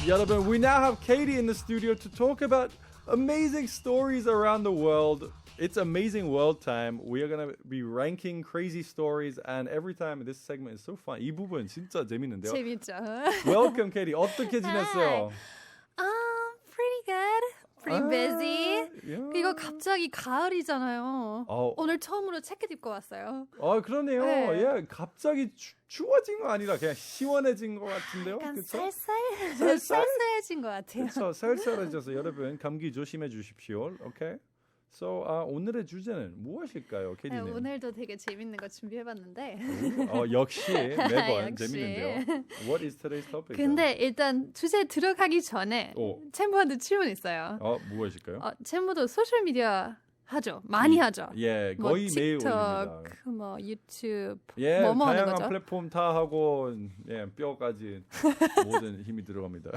여러분, we now have Kady in the studio to talk about amazing stories around the world. It's amazing world time. We are going to be ranking crazy stories and every time this segment is so fun. 이 부분 진짜 재밌는데요. 재밌죠. Welcome, Kady. 어떻게 지냈어요? Pretty good. Pretty busy. Yeah. 그리고 갑자기 가을이잖아요. 오늘 처음으로 재킷 입고 왔어요. 그러네요. 네. 예, 갑자기 추워진 거 아니라 그냥 시원해진 것 같은데요. 약간 그쵸? 쌀쌀해진 것 같아요. 그렇죠. 쌀쌀해져서 여러분 감기 조심해 주십시오. 오케이. So 오늘의 주제는 무엇일까요, 네, Kady는? 오늘도 되게 재밌는 거 준비해봤는데. 역시 매번 역시. 재밌는데요. What is today's topic? 근데 일단 주제 들어가기 전에 챔버한테 질문 있어요. 무엇일까요? 챔버도 소셜 미디어 하죠? 많이 하죠? 예, 뭐 거의 매일 틱톡, 올립니다. 뭐 유튜브, 예, 뭐뭐 하는 다양한 거죠? 플랫폼 다 하고 예, 뼈까지 모든 힘이 들어갑니다.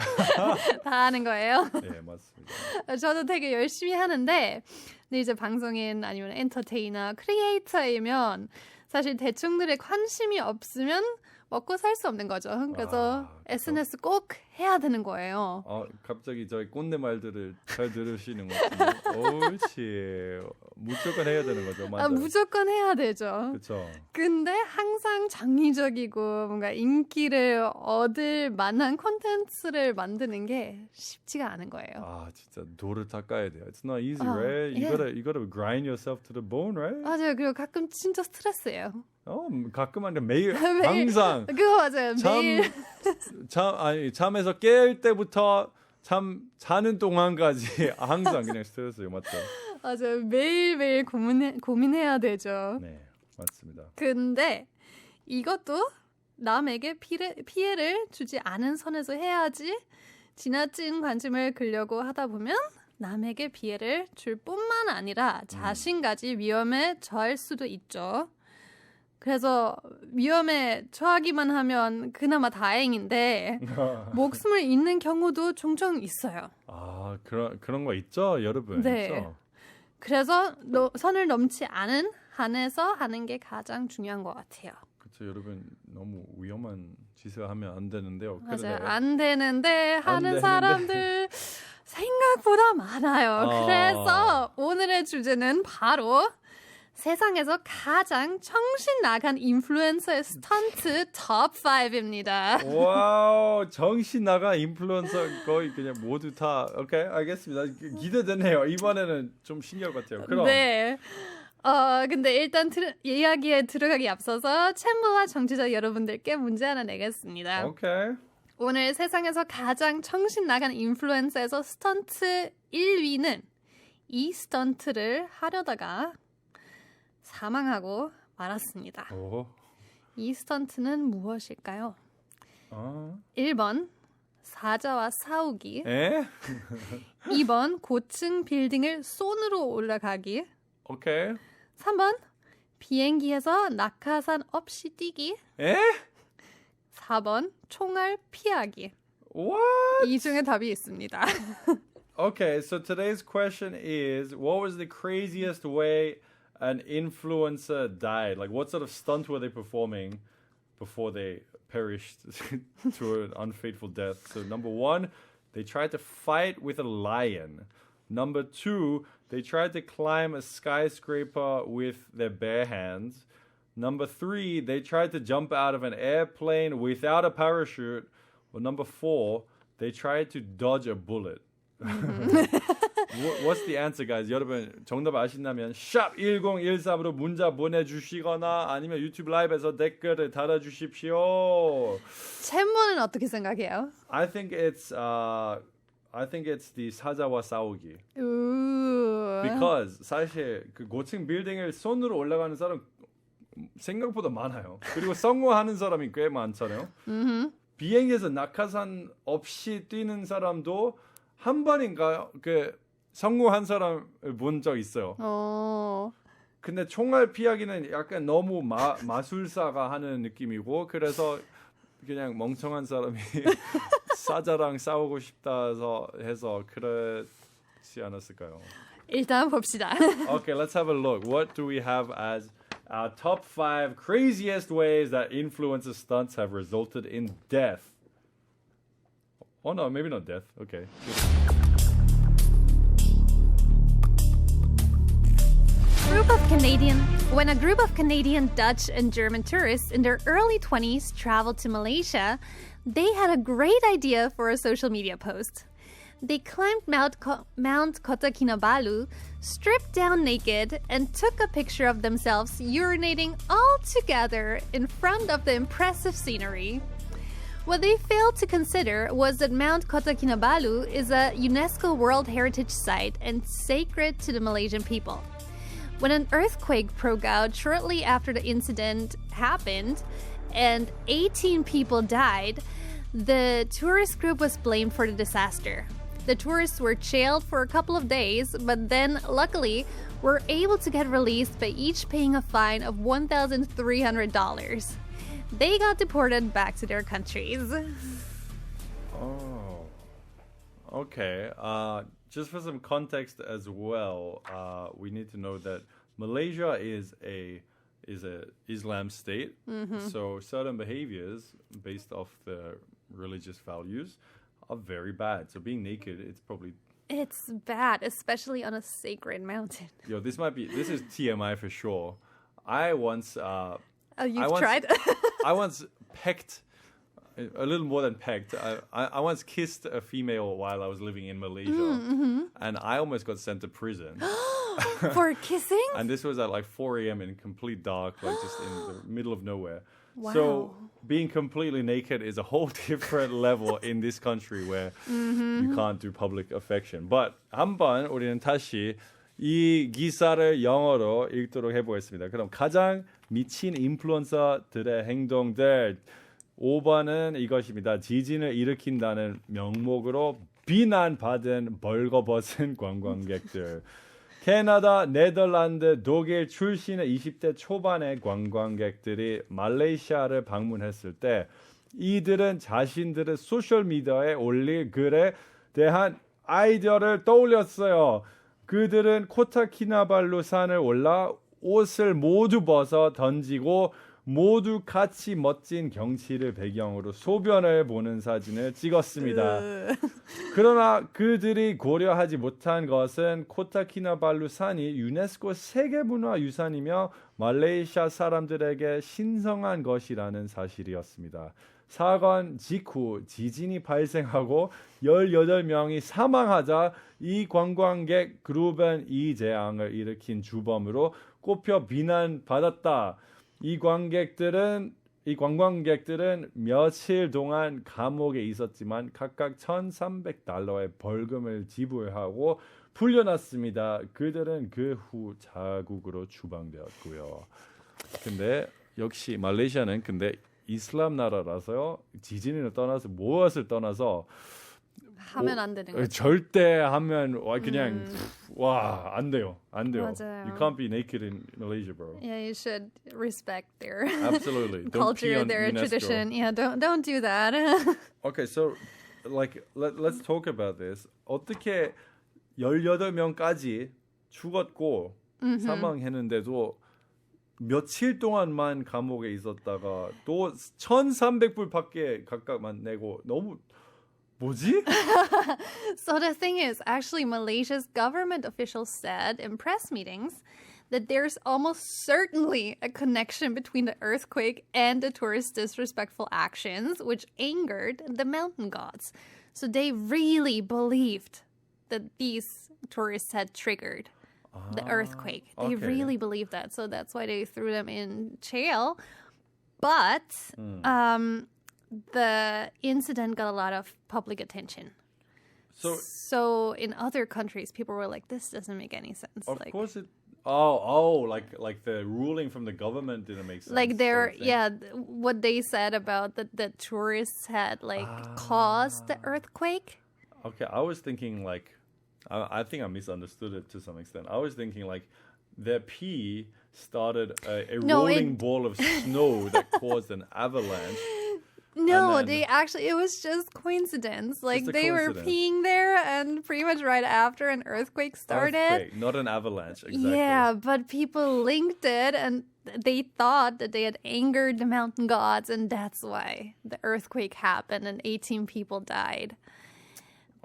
다 하는 거예요? 예, 맞습니다. 저도 되게 열심히 하는데 근데 이제 방송인 아니면 엔터테이너, 크리에이터이면 사실 대중들의 관심이 없으면 먹고 살 수 없는 거죠. 그래서 SNS 꼭 해야 되는 거예요. 갑자기 저희 꼰대 말들을 잘 들으시는 것 같은데. 옳지. 무조건 해야 되는 거죠. 맞아요. 무조건 해야 되죠. 그렇죠. 근데 항상 장의적이고 뭔가 인기를 얻을 만한 콘텐츠를 만드는 게 쉽지가 않은 거예요. 진짜 돌을 닦아야 돼요. It's not easy, right? yeah. You gotta grind yourself to the bone, right? 맞아요. 그리고 가끔 진짜 스트레스예요. 가끔 아니라 매일, 매일. 항상. 그거 맞아요. 매일. 잠에서 깰 때부터 자는 동안까지 항상 그냥 스트레스예요, 맞죠? 맞아요. 매일매일 고민해야 되죠. 네, 맞습니다. 근데 이것도 남에게 피해를 주지 않은 선에서 해야지 지나친 관심을 끌려고 하다 보면 남에게 피해를 줄 뿐만 아니라 자신까지 위험에 처할 수도 있죠. 그래서 위험에 처하기만 하면 그나마 다행인데 목숨을 잃는 경우도 종종 있어요. 그런 거 있죠, 여러분. 네. 있죠? 그래서 선을 넘지 않은 한에서 하는 게 가장 중요한 것 같아요. 그렇죠, 여러분. 너무 위험한 짓을 하면 안 되는데요. 맞아요. 안 되는데 하는 사람들 생각보다 많아요. 그래서 오늘의 주제는 바로 세상에서 가장 정신 나간 인플루언서의 스턴트 톱 5입니다. 와우, 정신 나간 인플루언서 거의 그냥 모두 다 오케이, 알겠습니다. 기대되네요. 이번에는 좀 신기할 것 같아요. 그럼. 네. 근데 일단 이야기에 들어가기 앞서서 챔버와 정치자 여러분들께 문제 하나 내겠습니다. 오케이. 오늘 세상에서 가장 정신 나간 인플루언서에서 스턴트 1위는 이 스턴트를 하려다가 사망하고 말았습니다. 이 스턴트는 무엇일까요? 1번 사자와 싸우기. 2번 고층 빌딩을 손으로 올라가기. 오케이. 3번 비행기에서 낙하산 없이 뛰기. 4번 총알 피하기. What? 이 중에 답이 있습니다. Okay, so today's question is, what was the craziest way an influencer died? Like, what sort of stunt were they performing before they perished to an unfaithful death? So, number 1, they tried to fight with a lion. Number 2, they tried to climb a skyscraper with their bare hands. Number 3, they tried to jump out of an airplane without a parachute. Or number 4, they tried to dodge a bullet. What's the answer, guys? 여러분 정답 아신다면 샵 1013으로 문자 보내주시거나 아니면 유튜브 라이브에서 댓글을 달아주십시오. 챔버는 어떻게 생각해요? I think it's the 사자와 싸우기. Because 사실 그 고층 빌딩을 손으로 올라가는 사람 생각보다 많아요. 그리고 성공하는 사람이 꽤 많잖아요. 비행기에서 낙하산 없이 뛰는 사람도 한 번인가 성공한 사람을 본 적 있어요. 근데 총알 피하기는 약간 너무 마술사가 하는 느낌이고 그래서 그냥 멍청한 사람이 사자랑 싸우고 싶다 해서 그렇지 않았을까요? 일단 봅시다. Okay, let's have a look. What do we have as our top 5 craziest ways that influencer stunts have resulted in death? Oh no, maybe not death. Okay. When a group of Canadian, Dutch, and German tourists in their early 20s traveled to Malaysia, they had a great idea for a social media post. They climbed Mount Kota Kinabalu, stripped down naked, and took a picture of themselves urinating all together in front of the impressive scenery. What they failed to consider was that Mount Kota Kinabalu is a UNESCO World Heritage Site and sacred to the Malaysian people. When an earthquake broke out shortly after the incident happened and 18 people died, the tourist group was blamed for the disaster. The tourists were jailed for a couple of days, but then luckily were able to get released by each paying a fine of $1,300. They got deported back to their countries. Oh, okay. Just for some context as well, we need to know that Malaysia is a Islam state. So certain behaviors based off the religious values are very bad. So being naked, It's bad, especially on a sacred mountain. Yo, this is TMI for sure. You've tried? I once pecked, a little more than pecked. I once kissed a female while I was living in Malaysia, and I almost got sent to prison. For kissing? And this was at like 4 a.m. in complete dark, like just in the middle of nowhere. Wow. So being completely naked is a whole different level in this country where you can't do public affection. But 한번 우리는 다시 이 기사를 영어로 읽도록 해보겠습니다. 그럼 가장 미친 인플루언서들의 행동들 5번은 이것입니다. 지진을 일으킨다는 명목으로 비난받은 벌거벗은 관광객들. 캐나다, 네덜란드, 독일 출신의 20대 초반의 관광객들이 말레이시아를 방문했을 때 이들은 자신들의 소셜미디어에 올릴 글에 대한 아이디어를 떠올렸어요. 그들은 코타키나발루 산을 올라 옷을 모두 벗어 던지고 모두 같이 멋진 경치를 배경으로 소변을 보는 사진을 찍었습니다. 그러나 그들이 고려하지 못한 것은 코타키나발루 산이 유네스코 세계문화유산이며 말레이시아 사람들에게 신성한 것이라는 사실이었습니다. 사건 직후 지진이 발생하고 18명이 사망하자 이 관광객 그룹은 이 재앙을 일으킨 주범으로 꼽혀 비난받았다. 이 관광객들은 며칠 동안 감옥에 있었지만 각각 $1,300의 벌금을 지불하고 풀려났습니다. 그들은 그 후 자국으로 추방되었고요. 근데 역시 말레이시아는 이슬람 나라라서요. 지진을 떠나서 무엇을 떠나서 하면 안 되는 거죠. 절대 하면 그냥 안 돼요. 맞아요. You can't be naked in Malaysia, bro. Yeah, you should respect their Absolutely. culture, their UNESCO. tradition. Yeah, don't do that. Okay, so let's talk about this. 어떻게 18명까지 죽었고 사망했는데도 며칠 동안만 감옥에 있었다가 또 1,300불밖에 각각만 내고 너무 뭐지? So the thing is, actually, Malaysia's government officials said in press meetings that there's almost certainly a connection between the earthquake and the tourists' disrespectful actions, which angered the mountain gods. So they really believed that these tourists had triggered the earthquake. They really believed that. So that's why they threw them in jail. But the incident got a lot of public attention. So in other countries, people were like, this doesn't make any sense. Of course it... like the ruling from the government didn't make sense. Like what they said about the tourists had caused the earthquake. Okay, I was thinking I think I misunderstood it to some extent. I was thinking their pee started a rolling ball of snow that caused an avalanche. No, it was just coincidence. They were peeing there and pretty much right after an earthquake started. Earthquake, not an avalanche, exactly. Yeah, but people linked it and they thought that they had angered the mountain gods, and that's why the earthquake happened and 18 people died.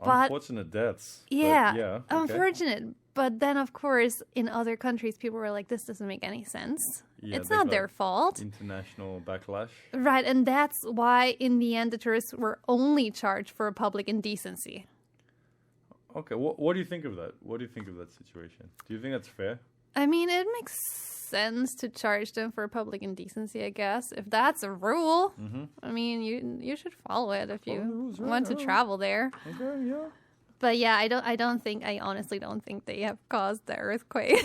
But, unfortunate deaths. Yeah, But okay. unfortunate. But then, of course, in other countries, people were like, this doesn't make any sense. Yeah, it's they not got their fault. International backlash. Right, and that's why, in the end, the tourists were only charged for public indecency. Okay, what do you think of that? What do you think of that situation? Do you think that's fair? I mean, it makes sense to charge them for public indecency, I guess. If that's a rule, I mean, you should follow it if you want to travel there. Okay, yeah. But yeah, I honestly don't think they have caused the earthquake.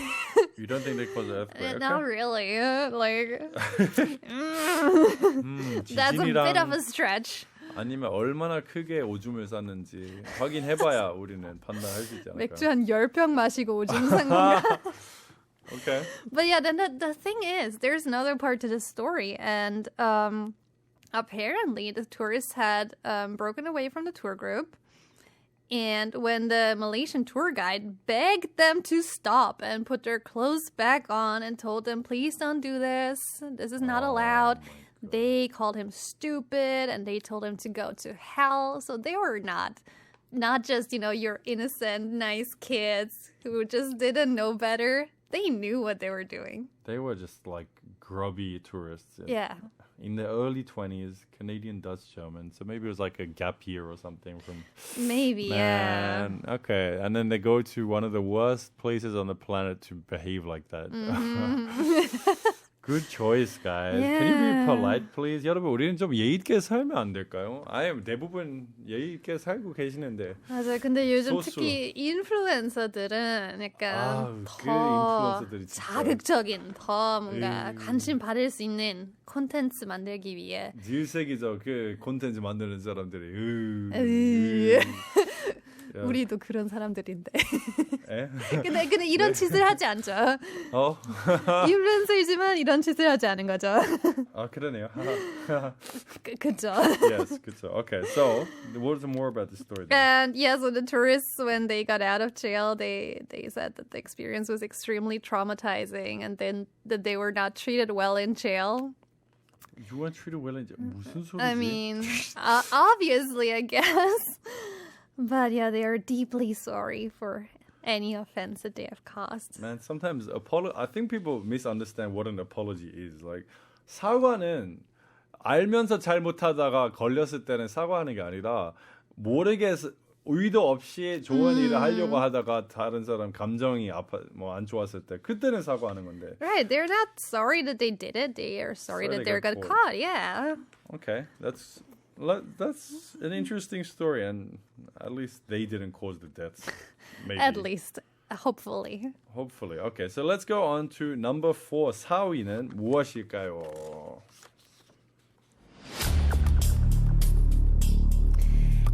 You don't think they caused the earthquake? Not really. That's a 지진이랑 bit of a stretch. 아니면 얼마나 크게 오줌을 쌌는지 확인해봐야 우리는 판단할 수 있지 않을까? 맥주 한 10병 마시고 오줌 싼 건가? Okay. But yeah, then the thing is, there's another part to this story. And apparently the tourists had broken away from the tour group. And when the Malaysian tour guide begged them to stop and put their clothes back on and told them, please don't do this. This is not allowed. They called him stupid and they told him to go to hell. So they were not just, your innocent, nice kids who just didn't know better. They knew what they were doing. They were just like grubby tourists. Yeah. In the early 20s, Canadian Dutch German. So maybe it was like a gap year or something from... Maybe, Man, yeah. Okay. And then they go to one of the worst places on the planet to behave like that. Good choice, guys. Yeah. Can you be polite, please? 여러분, 우리는 좀 예의 있게 살면 안 될까요? 아예 대부분 예의 있게 살고 계시는데. 맞아요. 근데 요즘 소수. 특히 인플루엔서들은 약간 그 더 인플루언서들이 진짜. 자극적인, 더 뭔가 관심 받을 수 있는 콘텐츠 만들기 위해. 질색이죠. 그 콘텐츠 만드는 사람들이. 우리도 그런 사람들인데. 에? 근데 이런 짓을 하지 않죠. 어? 인플루엔서이지만 이런 짓을 하지 않은 거죠. 아, 그러네요. 그죠. Yes, 그쵸. Okay, so what's more about the story? Then? And yeah, so the tourists, when they got out of jail, they said that the experience was extremely traumatizing and then that they were not treated well in jail. You weren't treated well in jail. 무슨 소리지? I mean, obviously, I guess. But yeah, they are deeply sorry for any offense that they have caused. Man, sometimes I think people misunderstand what an apology is. Like 사과는 알면서 잘못하다가 걸렸을 때는 사과하는 게 아니라 모르게 의도 없이 좋은 일을 하려고 하다가 다른 사람 감정이 안 좋았을 때 그때는 사과하는 건데. Right, they're not sorry that they did it. They are sorry that they got caught. Yeah. Okay, that's an interesting story, and at least they didn't cause the deaths. Maybe. At least, hopefully. Hopefully. Okay, so let's go on to number 4. 4위는 무엇일까요?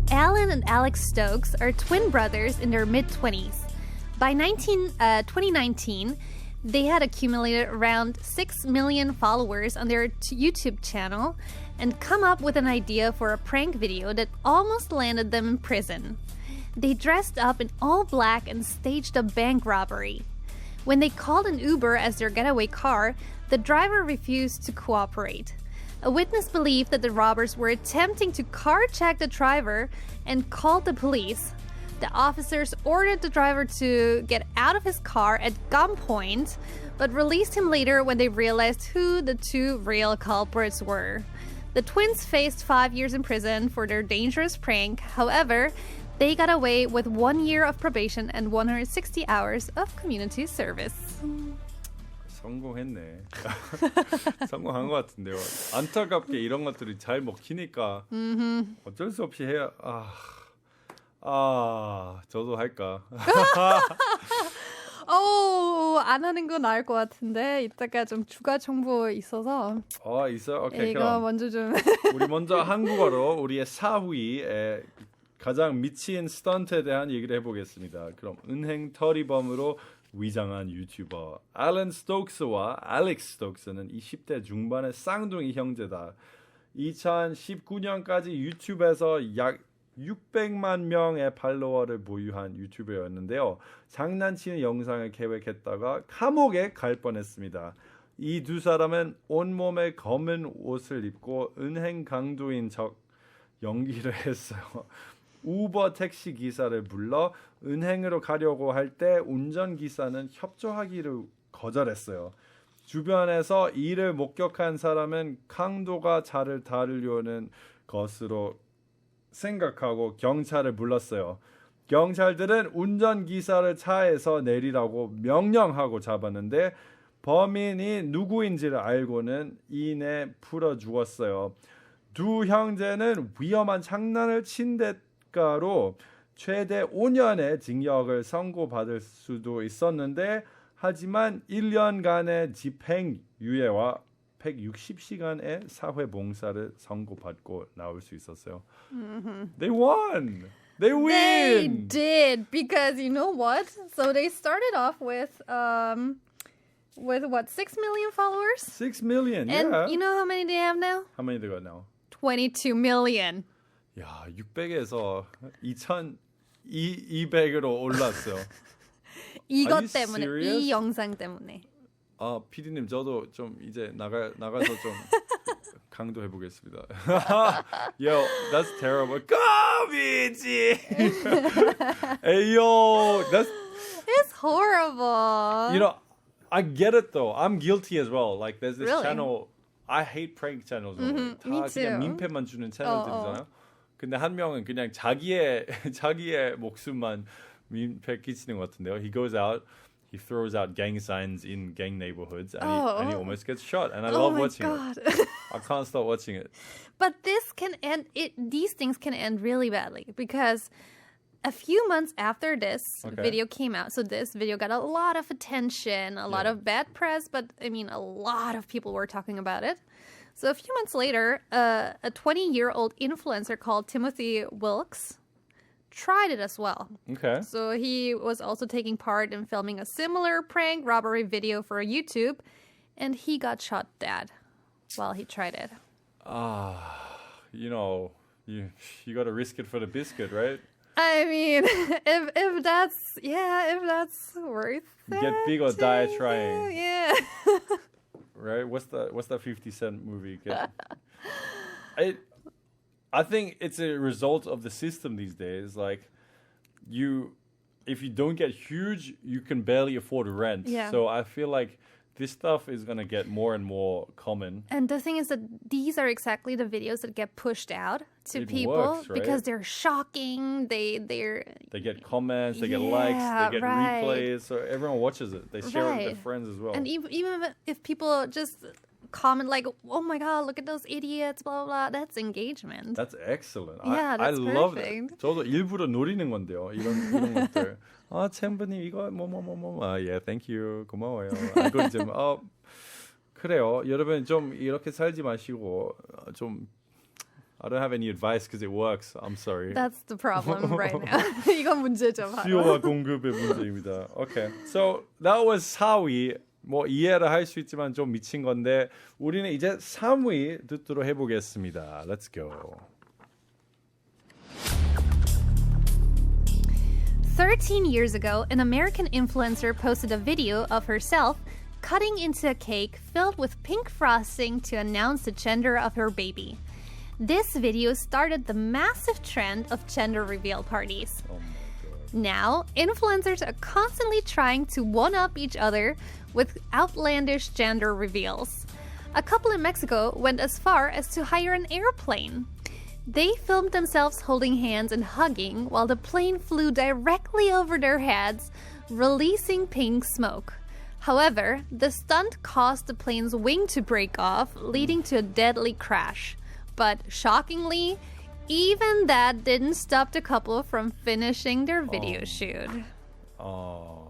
Alan and Alex Stokes are twin brothers in their mid-20s. By 2019, they had accumulated around 6 million followers on their YouTube channel and come up with an idea for a prank video that almost landed them in prison. They dressed up in all black and staged a bank robbery. When they called an Uber as their getaway car, the driver refused to cooperate. A witness believed that the robbers were attempting to car-check the driver and called the police. The officers ordered the driver to get out of his car at gunpoint, but released him later when they realized who the two real culprits were. The twins faced 5 years in prison for their dangerous prank. However, they got away with 1 year of probation and 160 hours of community service. 성공했네. 성공한 것 같은데요. 안타깝게 이런 것들이 잘 먹히니까 어쩔 수 없이 해야. 저도 할까. 안 하는 건 나을 것 같은데 이따가 좀 추가 정보 있어서. 있어? 오케이, 이거 그럼 먼저 좀. 우리 먼저 한국어로 우리의 4위에 가장 미친 스턴트에 대한 얘기를 해보겠습니다. 그럼 은행 터리범으로 위장한 유튜버 앨런 스톡스와 알렉스 스톡스는 20대 중반의 쌍둥이 형제다. 2019년까지 유튜브에서 약 600만 명의 팔로워를 보유한 유튜버였는데요. 장난치는 영상을 계획했다가 감옥에 갈 뻔했습니다. 이 두 사람은 온몸에 검은 옷을 입고 은행 강도인 척 연기를 했어요. 우버 택시 기사를 불러 은행으로 가려고 할 때 운전기사는 협조하기를 거절했어요. 주변에서 이를 목격한 사람은 강도가 차를 다루려는 것으로 생각하고 경찰을 불렀어요. 경찰들은 운전기사를 차에서 내리라고 명령하고 잡았는데 범인이 누구인지를 알고는 이내 풀어주었어요. 두 형제는 위험한 장난을 친 대가로 최대 5년의 징역을 선고받을 수도 있었는데 하지만 1년간의 집행유예와 160시간의 사회봉사를 선고받고 나올 수 있었어요. They won! They win! They did, because you know what? So they started off with what, 6 million followers? 6 million, And yeah. you know how many they have now? How many they got now? 22 million. 야, 600에서 2,200으로 올랐어요. 이것 Are you 때문에, serious? 이 영상 때문에. 아, PD님 저도 좀 이제 나가서 좀 강도 해보겠습니다. Yo, that's terrible. 까비지. Hey, yo, that's It's horrible. you know, I get it though. I'm guilty as well. Like there's this Really? channel. I hate prank channels. Me 다 too. 그냥 민폐만 주는 채널들이잖아요. 근데 한 명은 그냥 자기의 목숨만 민폐 끼치는 것 같은데요. He goes out, he throws out gang signs in gang neighborhoods, and he almost gets shot. And I love watching God. it. I can't stop watching it. But this can end. These things can end really badly because a few months after this video came out, so this video got a lot of attention, a lot of bad press, but I mean, a lot of people were talking about it. So a few months later, a 20-year-old influencer called Timothy Wilkes tried it as well. Okay. So he was also taking part in filming a similar prank robbery video for YouTube, and he got shot dead while he tried it. You know, you got to risk it for the biscuit, right? I mean, if that's worth it. Get big or die trying. Yeah. Right? What's that 50 Cent movie? I think it's a result of the system these days. Like, if you don't get huge, you can barely afford rent. Yeah. So I feel like this stuff is gonna get more and more common. And the thing is that these are exactly the videos that get pushed out to It people works, right? because they're shocking. They get comments, they get likes, they get right. replays, so everyone watches it. They share it with their Right. friends as well. And even if people just comment like, "Oh my God, look at those idiots," blah blah blah, that's engagement. That's excellent. Yeah, I that's love perfect. that. 저도 일부러 노리는 건데요. 이런 것들. 아, 챔버님 이거 뭐뭐뭐뭐. 아, yeah, thank you. 고마워요. 알고리즘. 그래요. 여러분 좀 이렇게 살지 마시고 좀 I don't have any advice because it works. I'm sorry. That's the problem right now. 이건 문제죠, 바로. 수요와 공급의 문제입니다. Okay. So that was 4위. 뭐 이해를 할 수 있지만 좀 미친 건데 우리는 이제 3위 듣도록 해보겠습니다. Let's go. 13 years ago, an American influencer posted a video of herself cutting into a cake filled with pink frosting to announce the gender of her baby. This video started the massive trend of gender reveal parties. Oh my God. Now, influencers are constantly trying to one-up each other with outlandish gender reveals. A couple in Mexico went as far as to hire an airplane. They filmed themselves holding hands and hugging while the plane flew directly over their heads, releasing pink smoke. However, the stunt caused the plane's wing to break off, leading to a deadly crash. But shockingly, even that didn't stop the couple from finishing their video shoot. Oh,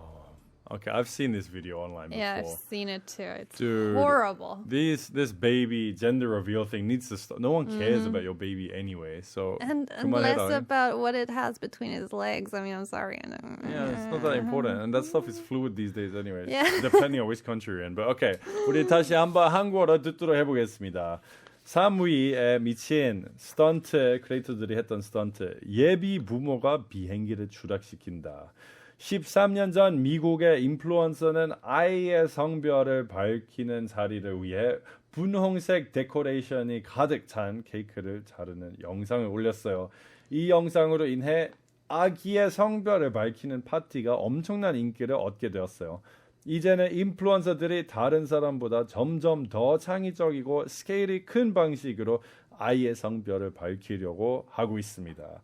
okay. I've seen this video online before. Yeah, I've seen it too. It's Dude, horrible. This baby gender reveal thing needs to stop. No one cares about your baby anyway. So And 그만해라. less about what it has between his legs. I mean, I'm sorry. Yeah, it's not that important. And that stuff is fluid these days anyway. Yeah. Depending on which country you're in. But okay. 우리 다시 한번 한국어로 듣도록 해보겠습니다. 3위에 미친 스턴트 크리에이터들이 했던 스턴트. 예비 부모가 비행기를 추락시킨다. 13년 전 미국의 인플루언서는 아이의 성별을 밝히는 자리를 위해 분홍색 데코레이션이 가득 찬 케이크를 자르는 영상을 올렸어요. 이 영상으로 인해 아기의 성별을 밝히는 파티가 엄청난 인기를 얻게 되었어요. 이제는 인플루언서들이 다른 사람보다 점점 더 창의적이고 스케일이 큰 방식으로 아이의 성별을 밝히려고 하고 있습니다.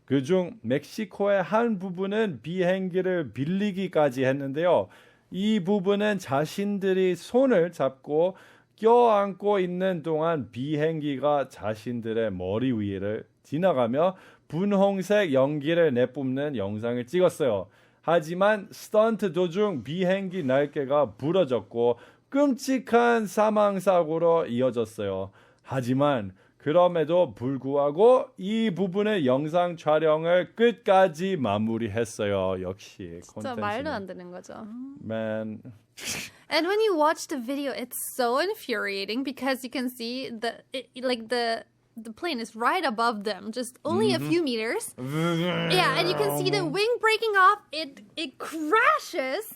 그중 멕시코의 한 부부는 비행기를 빌리기까지 했는데요. 이 부부는 자신들이 손을 잡고 껴안고 있는 동안 비행기가 자신들의 머리 위를 지나가며 분홍색 연기를 내뿜는 영상을 찍었어요. 하지만 스턴트 도중 비행기 날개가 부러졌고 끔찍한 사망사고로 이어졌어요. 하지만 그럼에도 불구하고 이 부분의 영상 촬영을 끝까지 마무리했어요. 역시 진짜 말도 안 되는 거죠. Man. And when you watch the video, it's so infuriating because you can see the plane is right above them, just only a few meters. Yeah, and you can see the wing breaking off. It crashes.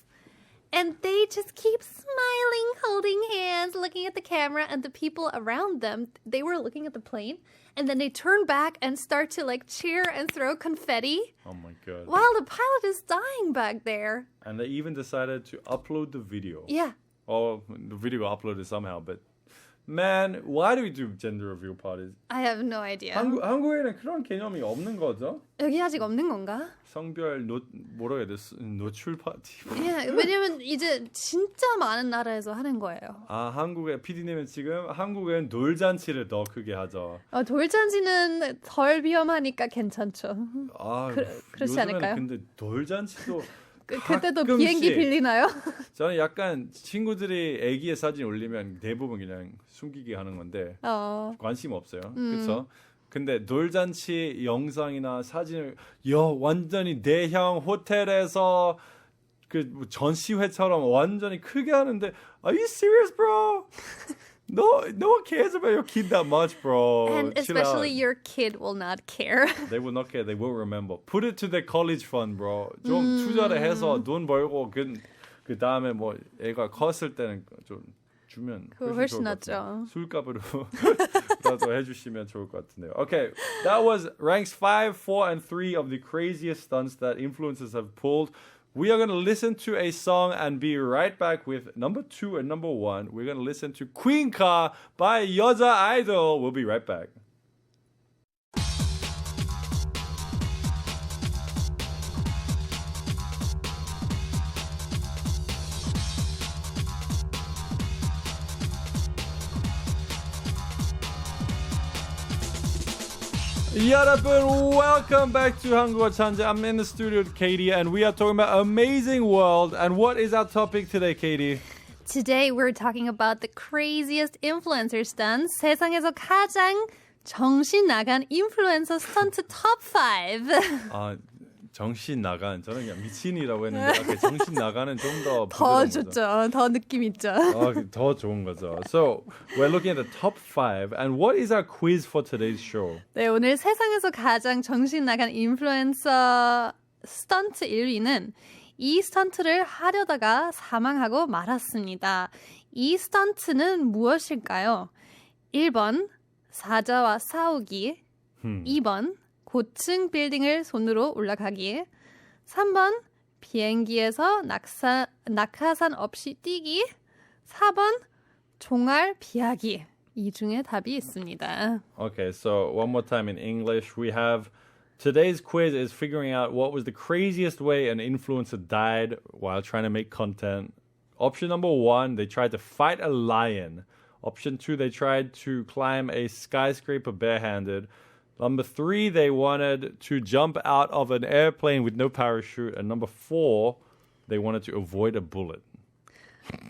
And they just keep smiling, holding hands, looking at the camera, and the people around them, they were looking at the plane, and then they turn back and start to like cheer and throw confetti. Oh my god. While the pilot is dying back there. And they even decided to upload the video. Yeah. Oh, the video got uploaded somehow, but man, why do we do gender reveal parties? I have no idea. 한국에는 그런 개념이 없는 거죠? 여기 아직 없는 건가? 성별 뭐라고 해야 돼? 노출 파티. Yeah, 왜냐면 이제 진짜 많은 나라에서 하는 거예요. 아, 한국의 PD님은 지금 한국은 돌잔치를 더 크게 하죠. 돌잔치는 덜 위험하니까 괜찮죠. 아, 그렇지 않을까요? 근데 돌잔치도 그때도 비행기 빌리나요? 저는 약간 친구들이 아기의 사진 올리면 대부분 그냥 숨기게 하는 건데 관심 없어요. 그렇죠? 근데 돌잔치 영상이나 사진을 완전히 대형 호텔에서 그 전시회처럼 완전히 크게 하는데 Are you serious, bro? No one cares about your kid that much, bro. And especially your kid will not care. They will not care. They will remember. Put it to the college fund, bro. 좀 투자를 해서 돈 벌고 그 다음에 뭐 애가 컸을 때는 좀 주면 훨씬 낫죠. 술값으로 라도 해주시면 좋을 것 같은데요. Okay, that was ranks 5, 4, and 3 of the craziest stunts that influencers have pulled. We are going to listen to a song and be right back with number 2 and number 1. We're going to listen to Queen Ka by 여자 아이돌. We'll be right back. 여러분, welcome back to 한국어천재. I'm in the studio with Kady, and we are talking about amazing world. And what is our topic today, Kady? Today we're talking about the craziest influencer stunts. 세상에서 가장 정신 나간 인플루언서 스턴트 top 5. 아, 정신 나간. 저는 그냥 미친이라고 했는데 아까 정신 나가는 좀 더 좋죠. 더 느낌 있죠. 더 좋은 거죠. So, we're looking at the top 5. And what is our quiz for today's show? 네, 오늘 세상에서 가장 정신 나간 인플루언서 스턴트 1위는 이 스턴트를 하려다가 사망하고 말았습니다. 이 스턴트는 무엇일까요? 1번 사자와 싸우기, 2번 고층 빌딩을 손으로 올라가기, 3번 비행기에서 낙하산 없이 뛰기, 4번 종알 피하기. 이 중에 답이 있습니다. Okay, so one more time in English. We have today's quiz is figuring out what was the craziest way an influencer died while trying to make content. Option number 1, they tried to fight a lion. Option 2, they tried to climb a skyscraper barehanded. Number 3, they wanted to jump out of an airplane with no parachute. And number 4, they wanted to avoid a bullet.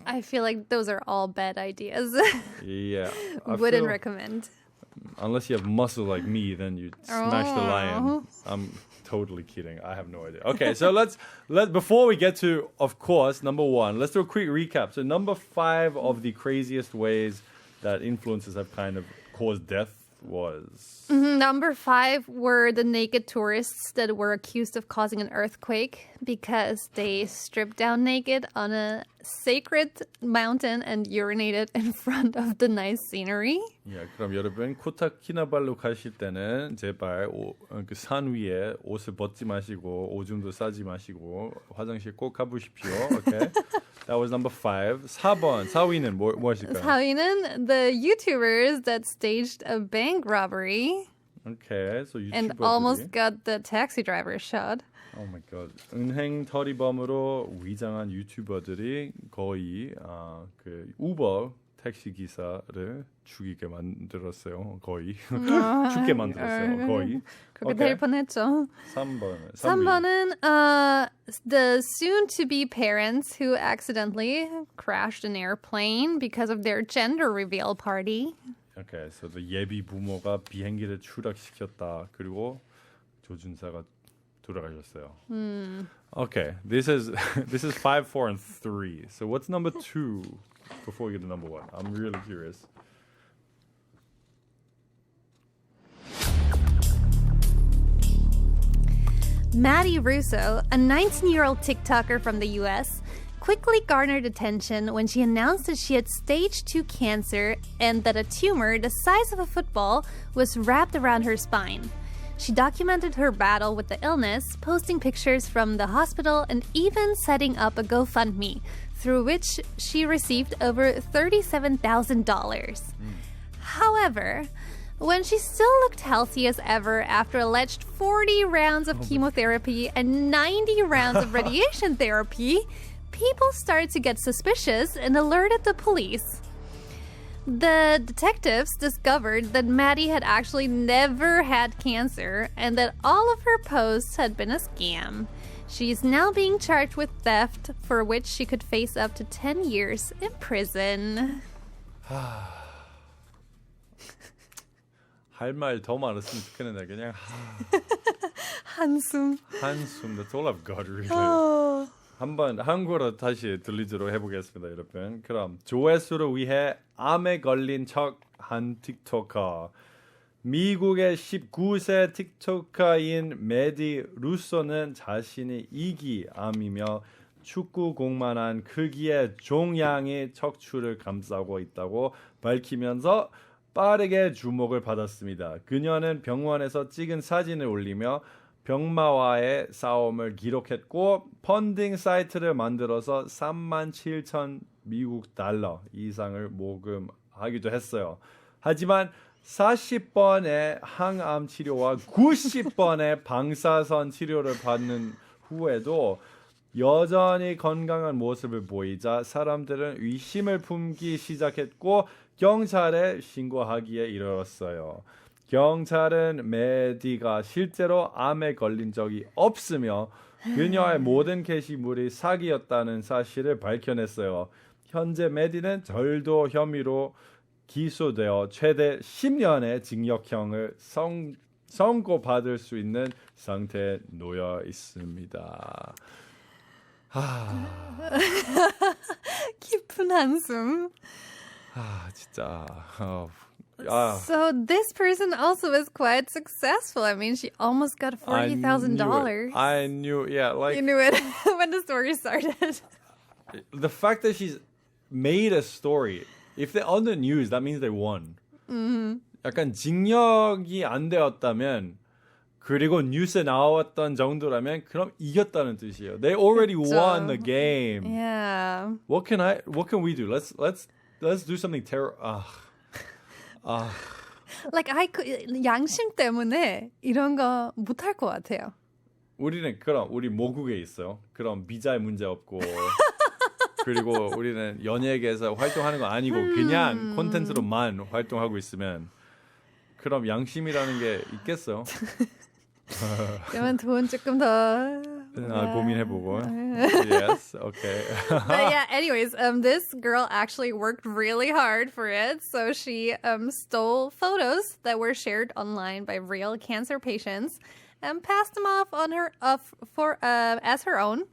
I feel like those are all bad ideas. Yeah. Wouldn't recommend. Unless you have muscle like me, then you smash the lion. I'm totally kidding. I have no idea. Okay, so let's before we get to, of course, number 1, let's do a quick recap. So number 5 of the craziest ways that influencers have kind of caused death was? Number 5 were the naked tourists that were accused of causing an earthquake because they stripped down naked on a sacred mountain and urinated in front of the nice scenery. 예, 그럼 여러분 코타키나발루 가실 때는 제발 그 산 위에 옷을 벗지 마시고 오줌도 싸지 마시고 화장실 꼭 가보십시오. Okay. That was number 5. 4위는 무엇일까요? 4위는 the YouTubers that staged a bank robbery Okay, so and 유튜버들이 almost got the taxi driver shot. Oh my god. 은행 털이범으로 위장한 유튜버들이 거의 그 우버 택시 기사를 죽이게 만들었어요. 거의 죽게 만들었어요. 거의. 그렇게 될 뻔했죠. 3번은 the soon-to-be parents who accidentally crashed an airplane because of their gender reveal party. Okay, so the 예비 부모가 비행기를 추락시켰다. 그리고 조준사가 돌아가셨어요. Okay, this is 5, 4, and 3. So what's number 2 before we get to number 1? I'm really curious. Maddie Russo, a 19-year-old TikToker from the US, quickly garnered attention when she announced that she had stage 2 cancer and that a tumor the size of a football was wrapped around her spine. She documented her battle with the illness, posting pictures from the hospital and even setting up a GoFundMe, through which she received over $37,000. However, when she still looked healthy as ever after alleged 40 rounds of chemotherapy and 90 rounds of radiation therapy, people started to get suspicious and alerted the police. The detectives discovered that Maddie had actually never had cancer and that all of her posts had been a scam. She is now being charged with theft, for which she could face up to 10 years in prison. 할 말 더 많았으면 좋겠는데 그냥 한숨. That's all I've got really. 한번 한국어로 다시 들리도록 해보겠습니다, 여러분. 그럼 조회수를 위해 암에 걸린 척한 틱토커. 미국의 19세 틱토커인 메디 루소는 자신이 이기암이며 축구공만한 크기의 종양이 척추를 감싸고 있다고 밝히면서 빠르게 주목을 받았습니다. 그녀는 병원에서 찍은 사진을 올리며 병마와의 싸움을 기록했고 펀딩 사이트를 만들어서 37,000 미국 달러 이상을 모금하기도 했어요. 하지만 40번의 항암 치료와 90번의 방사선 치료를 받는 후에도 여전히 건강한 모습을 보이자 사람들은 의심을 품기 시작했고 경찰에 신고하기에 이르렀어요. 경찰은 메디가 실제로 암에 걸린 적이 없으며 그녀의 모든 게시물이 사기였다는 사실을 밝혀냈어요. 현재 메디는 절도 혐의로 기소되어 최대 10년의 징역형을 선고받을 수 있는 상태에 놓여 있습니다. 깊은 한숨. 진짜. So this person also is quite successful. I mean, she almost got $40,000. I knew, yeah, like You knew it when the story started. the fact that she's made a story. If they're on the news, that means they won. 약간 징역이 안 되었다면 그리고 뉴스에 나왔던 정도라면 그럼 이겼다는 뜻이에요. They already won the game. Yeah. What can we do? Let's do something terrible. Like 양심 때문에 이런 거 못할 것 같아요. 우리는 그럼 우리 모국에 있어요. 그럼 비자에 문제 없고 그리고 우리는 연예계에서 활동하는 거 아니고 그냥 콘텐츠로만 활동하고 있으면 그럼 양심이라는 게 있겠어요? 그러면 돈 조금 더 고민해보고. Yes, okay. But yeah, anyways, this girl actually worked really hard for it. So she stole photos that were shared online by real cancer patients and passed them off on her as her own.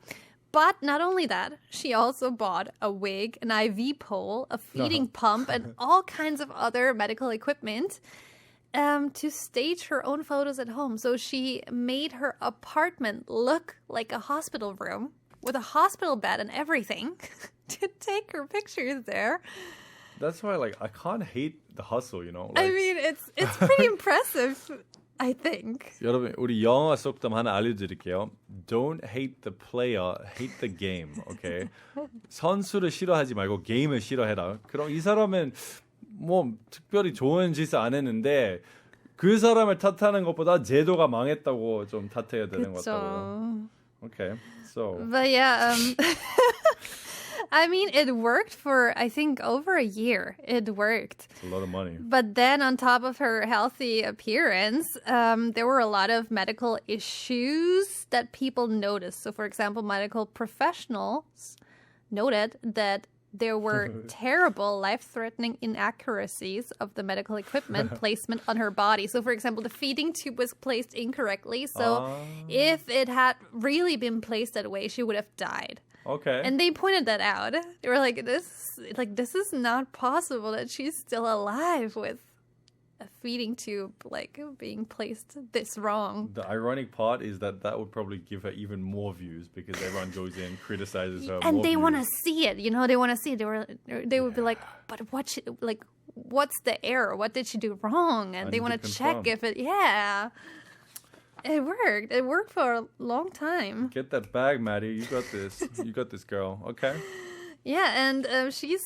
But not only that, she also bought a wig, an IV pole, a feeding pump, and all kinds of other medical equipment. to stage her own photos at home. So she made her apartment look like a hospital room with a hospital bed and everything to take her pictures there. That's why, like, I can't hate the hustle, you know? I Like, mean, it's pretty impressive, I think. 여러분, 우리 영어 속담 하나 알려드릴게요. Don't hate the player, hate the game. Okay? 선수를 싫어하지 말고 게임을 싫어해라. 그럼 이 사람은 뭐 특별히 좋은 짓을 안 했는데 그 사람을 탓하는 것보다 제도가 망했다고 좀 탓해야 되는 것 같다고. Okay, so. But yeah, I mean, it worked for, I think, over a year. It worked. It's a lot of money. But then on top of her healthy appearance, there were a lot of medical issues that people noticed. So, for example, medical professionals noted that there were terrible, life-threatening inaccuracies of the medical equipment placement on her body. So, for example, the feeding tube was placed incorrectly. So, if it had really been placed that way, she would have died. Okay. And they pointed that out. They were like, this is not possible that she's still alive with a feeding tube like being placed this wrong. The ironic part is that would probably give her even more views because everyone goes in, criticizes her. And more they want to views. see it, you know, they want to see it. They would be like, but what's the error? What did she do wrong? And they want to check if it, It worked. It worked for a long time. Get that bag, Maddie. You got this. You got this, girl. Okay. Yeah, and she's,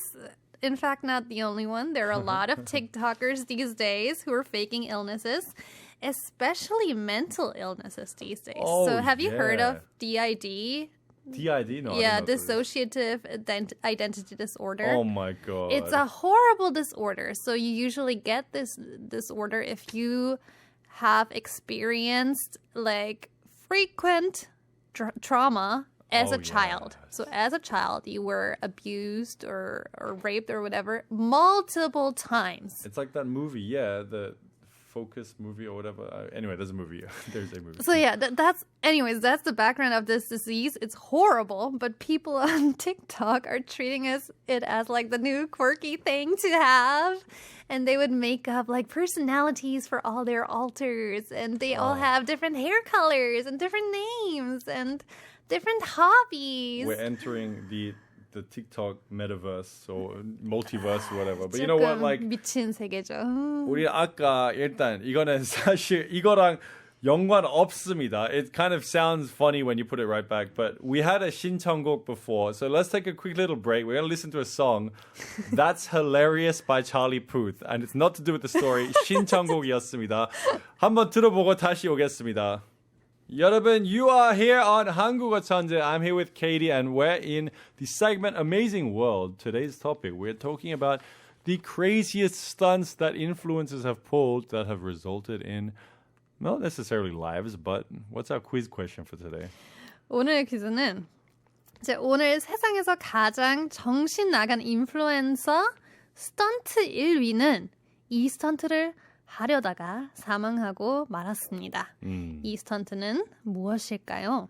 in fact, not the only one. There are a lot of TikTokers these days who are faking illnesses, especially mental illnesses these days. Oh, so have you heard of yeah. DID? DID? No. I Yeah, don't know what that is. dissociative identity disorder. Oh my god. It's a horrible disorder. So you usually get this disorder if you have experienced like frequent trauma as a child. yes. So as a child, you were abused or raped or whatever multiple times. It's like that movie, yeah, the Focus movie or whatever. Anyway, there's a movie. There's a movie. So yeah, that's the background of this disease. It's horrible, but people on TikTok are treating it as like the new quirky thing to have. And they would make up like personalities for all their alters, and they all have different hair colors and different names and different hobbies. We're entering the TikTok metaverse or multiverse or whatever. But you know what? Like 미친 세계죠. 우리 아까 일단 이거는 사실 이거랑 연관 없습니다. It kind of sounds funny when you put it right back, but we had a 신청곡 before, so let's take a quick little break. We're going to listen to a song, That's Hilarious by Charlie Puth, and it's not to do with the story. 신청곡이었습니다. 한번 들어보고 다시 오겠습니다. 여러분, you are here on 한국어천재. I'm here with Kady, and we're in the segment Amazing World. Today's topic, we're talking about the craziest stunts that influencers have pulled that have resulted in not necessarily lives, but what's our quiz question for today? 오늘 퀴즈는 오늘 세상에서 가장 정신 나간 인플루엔서 스턴트 1위는 이 스턴트를 하려다가 사망하고 말았습니다. 이 스턴트는 무엇일까요?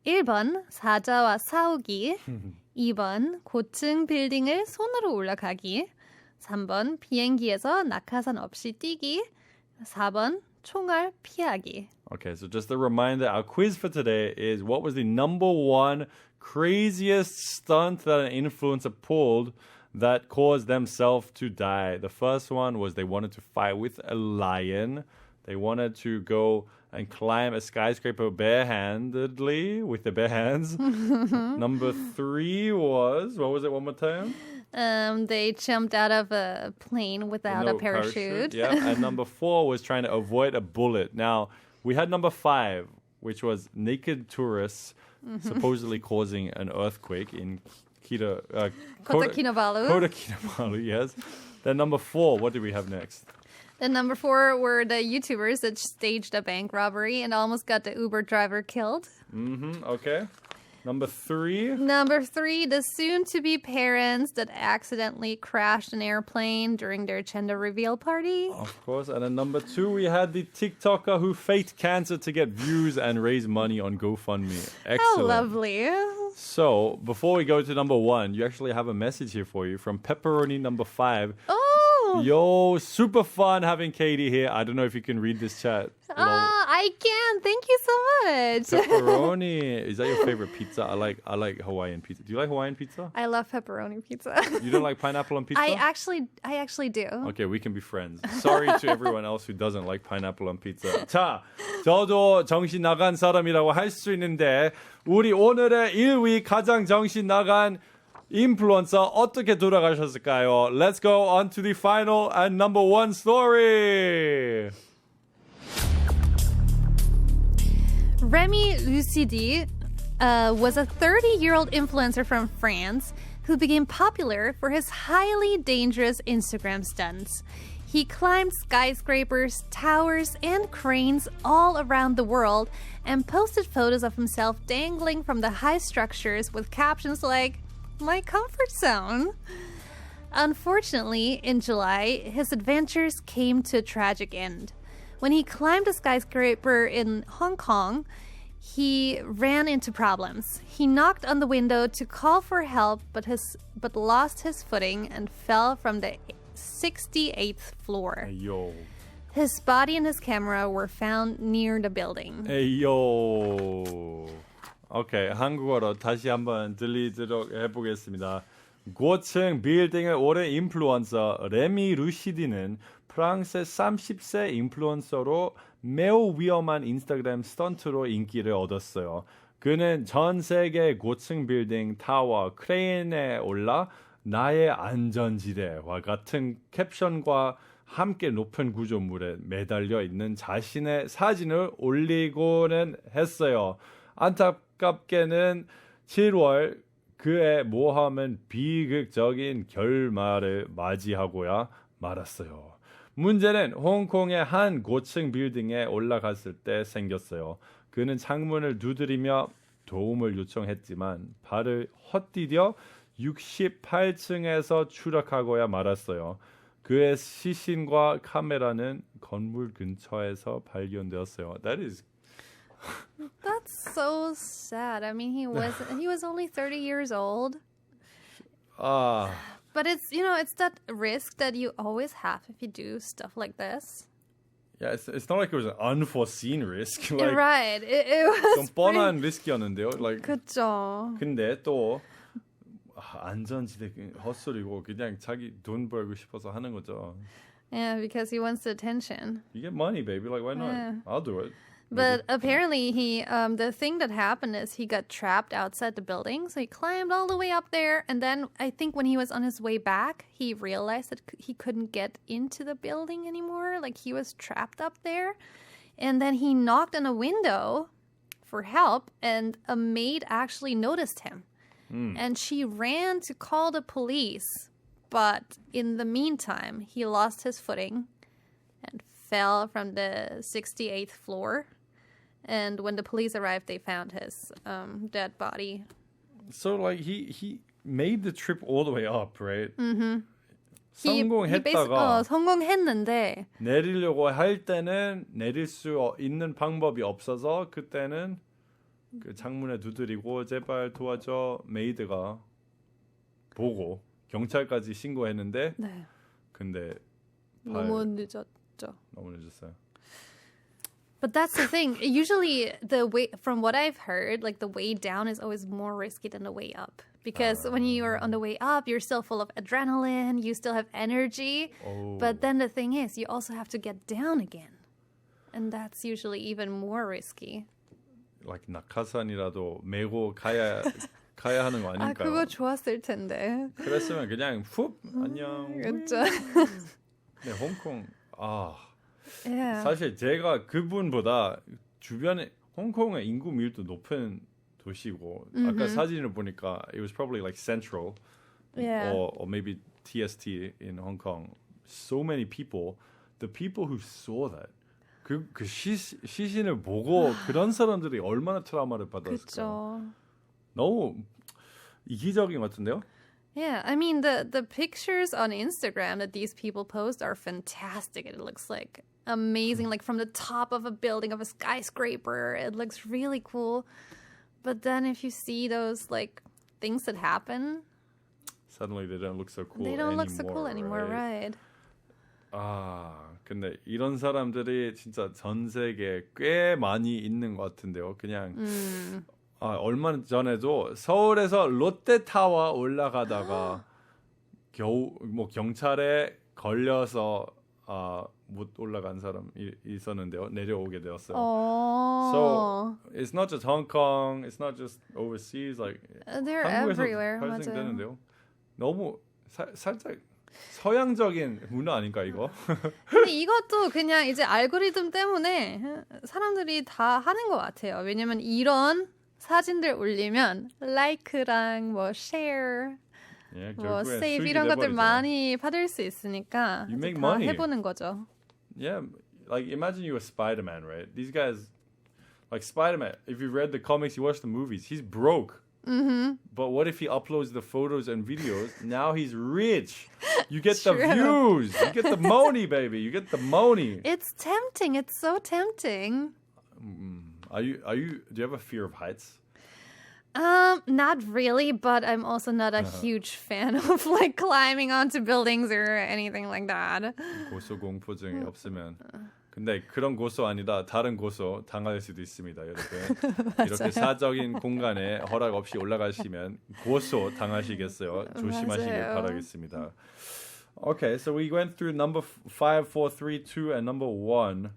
1번 사자와 싸우기, 2번 고층 빌딩을 손으로 올라가기, 3번 비행기에서 낙하산 없이 뛰기, 4번 총알 피하기. Okay, so just a reminder, our quiz for today is what was the number one craziest stunt that an influencer pulled that caused themselves to die? The first one was they wanted to fight with a lion. They wanted to go and climb a skyscraper barehandedly with their bare hands. Number 3 was, what was it one more time? They jumped out of a plane without a parachute. Yeah, and number 4 was trying to avoid a bullet. Now, we had number 5, which was naked tourists supposedly causing an earthquake in Kota Kinabalu, yes. Then number 4, what do we have next? Then number 4 were the YouTubers that staged a bank robbery and almost got the Uber driver killed. Okay. Number 3. Number 3, the soon-to-be parents that accidentally crashed an airplane during their gender reveal party. Of course. And then number 2, we had the TikToker who faked cancer to get views and raise money on GoFundMe. Excellent. How lovely. So, before we go to number 1, you actually have a message here for you from Pepperoni number 5. Oh, Yo, super fun having Kady here. I don't know if you can read this chat. I can. Thank you so much. Pepperoni. Is that your favorite pizza? I like Hawaiian pizza. Do you like Hawaiian pizza? I love pepperoni pizza. You don't like pineapple on pizza? I actually do. Okay, we can be friends. Sorry to everyone else who doesn't like pineapple on pizza. 자, 저도 정신 나간 사람이라고 할 수 있는데 우리 오늘의 1위 가장 정신 나간 인플루언서 어떻게 돌아가셨을까요? Let's go on to the final and number one story. Remy Lucidi was a 30-year-old influencer from France who became popular for his highly dangerous Instagram stunts. He climbed skyscrapers, towers, and cranes all around the world and posted photos of himself dangling from the high structures with captions like, "My comfort zone." Unfortunately, in July, his adventures came to a tragic end. When he climbed a skyscraper in Hong Kong, he ran into problems. He knocked on the window to call for help, but lost his footing and fell from the 68th floor. Yo. His body and his camera were found near the building. 에이요. 오케이, 한국어로 다시 한번 들리도록 해보겠습니다. 고층 빌딩의 오랜 인플루언서 레미 루시디는 프랑스의 30세 인플루언서로 매우 위험한 인스타그램 스턴트로 인기를 얻었어요. 그는 전 세계 고층 빌딩, 타워, 크레인에 올라 나의 안전지대와 같은 캡션과 함께 높은 구조물에 매달려 있는 자신의 사진을 올리고는 했어요. 안타깝게는 7월 그의 모험은 비극적인 결말을 맞이하고야 말았어요. 문제는 홍콩의 한 고층 빌딩에 올라갔을 때 생겼어요. 그는 창문을 두드리며 도움을 요청했지만 발을 헛디뎌 68층에서 추락하고야 말았어요. 그의 시신과 카메라는 건물 근처에서 발견되었어요. That's so sad. I mean, he was only 30 years old. But it's that risk that you always have if you do stuff like this. Yeah, it's not like it was an unforeseen risk. Right. It was 좀 뻔한 리스크였는데요. 그쵸. 근데 또 안전지대 헛소리고 그냥 자기 돈 벌고 싶어서 하는 거죠. Yeah, because he wants the attention. You get money, baby. Like, why not? Yeah. I'll do it. But apparently the thing that happened is he got trapped outside the building. So he climbed all the way up there. And then I think when he was on his way back, he realized that he couldn't get into the building anymore. Like he was trapped up there. And then he knocked on a window for help. And a maid actually noticed him. And she ran to call the police. But in the meantime, he lost his footing and fell from the 68th floor. And when the police arrived, they found his dead body. So like he made the trip all the way up, right? Mm-hmm. 성공했다가 성공했는데 내리려고 할 때는 내릴 수 있는 방법이 없어서 그때는 그 창문에 두드리고 제발 도와줘 메이드가 보고 경찰까지 신고했는데 네. 근데 너무 늦었죠. 너무 늦었어요. But that's the thing. Usually, the way from what I've heard, like the way down is always more risky than the way up. Because when you are on the way up, you're still full of adrenaline, you still have energy. Oh. But then the thing is, you also have to get down again. And that's usually even more risky. Like 낙하산이라도 메고 가야 하는 거 아닌가요? 그거 좋았을 텐데. 그랬으면 그냥 훅 안녕. 그렇죠. 네, 홍콩 Yeah. 사실 제가 그분보다 주변에 홍콩의 인구 밀도 높은 도시고 아까 사진을 보니까 it was probably like Central or maybe TST in Hong Kong. So many people. The people who saw that 그 시신을 보고 그런 사람들이 얼마나 트라우마를 받았을까. 너무 이기적인 것 같은데요? Yeah, I mean the pictures on Instagram that these people post are fantastic. It looks like amazing, like from the top of a building, of a skyscraper. It looks really cool. But then if you see those like things that happen, suddenly they don't look so cool. They don't look so cool anymore, right? 근데 이런 사람들이 진짜 전 세계에 꽤 많이 있는 것 같은데요. 그냥 얼마 전에도 서울에서 롯데타워 올라가다가 겨우 뭐 경찰에 걸려서 못 올라간 사람 있었는데요. 내려오게 되었어요. So it's not just Hong Kong, it's not just overseas. Like They're 한국에서 everywhere. 발생되는데요. 너무 살짝 서양적인 문화 아닌가 이거? 근데 이것도 그냥 이제 알고리즘 때문에 사람들이 다 하는 것 같아요. 왜냐면 이런 사진들 올리면 like랑 뭐 share, 예, 뭐 결국엔 save 수익이 이런 것들 돼버리죠. 많이 받을 수 있으니까 You make 다 money. 해보는 거죠. Yeah, like imagine you were Spider-Man, right? These guys, like Spider-Man, if you read the comics, you watch the movies, he's broke. But what if he uploads the photos and videos? Now he's rich. You get the True. views. You get the money, baby. You get the money. It's tempting. It's so tempting. Do you have a fear of heights? Not really, but I'm also not a huge fan of like climbing onto buildings or anything like that. 고소 공포증이 없으면. 근데 그런 고소 아니다. 다른 고소 당할 수도 있습니다, 여러분. 이렇게 사적인 공간에 허락 없이 올라가시면 고소 당하시겠어요. 조심하시길 맞아요. 바라겠습니다. Okay, so we went through number 5, 4, 3, 2, and number 1.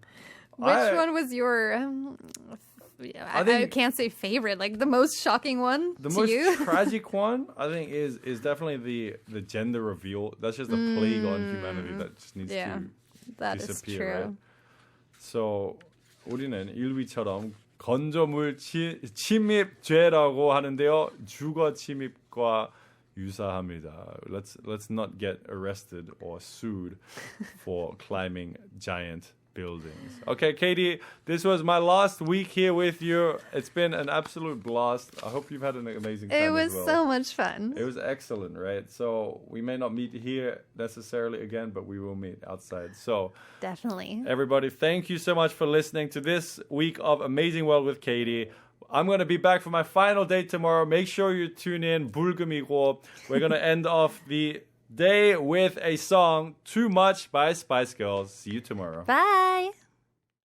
Which one was your? I can't say favorite. Like the most shocking one The to most you. tragic one, I think, is definitely the gender reveal. That's just a plague on humanity that just needs Yeah, to that is disappear. true. Right? So 우리는 일위처럼 건조물 침입죄라고 하는데요. 주거 침입과 유사합니다. Let's not get arrested or sued for climbing giant buildings. Okay, Kady, this was my last week here with you. It's been an absolute blast. I hope you've had an amazing time It was as well. so much fun. It was excellent, right? So we may not meet here necessarily again, but we will meet outside. So Definitely. everybody, thank you so much for listening to this week of Amazing World with Kady. I'm going to be back for my final day tomorrow. Make sure you tune in. 불금이고. We're going to end off the day with a song, Too Much by Spice Girls. See you tomorrow. Bye.